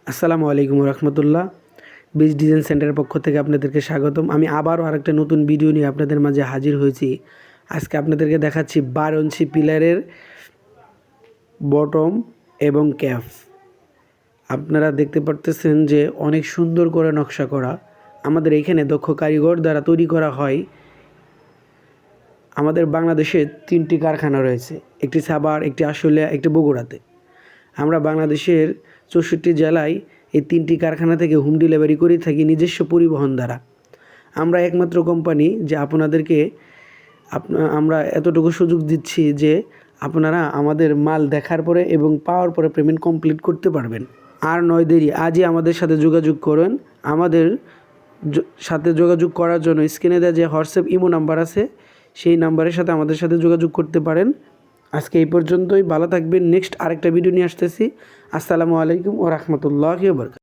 আসসালামু আলাইকুম রহমতুল্লাহ। Beach design সেন্টারের পক্ষ থেকে আপনাদেরকে স্বাগতম। আমি আবারও আরেকটা নতুন ভিডিও নিয়ে আপনাদের মাঝে হাজির হয়েছি। আজকে আপনাদেরকে দেখাচ্ছি 12 ইঞ্চি পিলারের বটম এবং ক্যাফ। আপনারা দেখতে পারতেছেন যে অনেক সুন্দর করে নকশা করা। আমাদের এখানে দক্ষ কারিগর দ্বারা তৈরি করা হয়। আমাদের বাংলাদেশে 3টি কারখানা রয়েছে, একটি সাভার, একটি আশুলিয়া, একটি বগুড়াতে। আমরা বাংলাদেশের 64 জেলায় এই 3টি কারখানা থেকে হোম ডেলিভারি করে থাকি নিজস্ব পরিবহন দ্বারা। আমরা একমাত্র কোম্পানি যে আপনাদেরকে আমরা এতটুকু সুযোগ দিচ্ছি যে আপনারা আমাদের মাল দেখার পরে এবং পাওয়ার পরে পেমেন্ট কমপ্লিট করতে পারবেন। আর নয় দেরি, আজই আমাদের সাথে যোগাযোগ করুন। আমাদের সাথে যোগাযোগ করার জন্য স্ক্রিনে দেওয়া যে হোয়াটসঅ্যাপ ইমো নাম্বার আছে, সেই নাম্বারের সাথে আমাদের সাথে যোগাযোগ করতে পারেন। আজকে এই পর্যন্তই, ভালো থাকবেন। নেক্সট আরেকটা ভিডিও নিয়ে আসতেছি। আসসালামু আলাইকুম ওয়া রাহমাতুল্লাহি ওয়া বারাকাতুহু।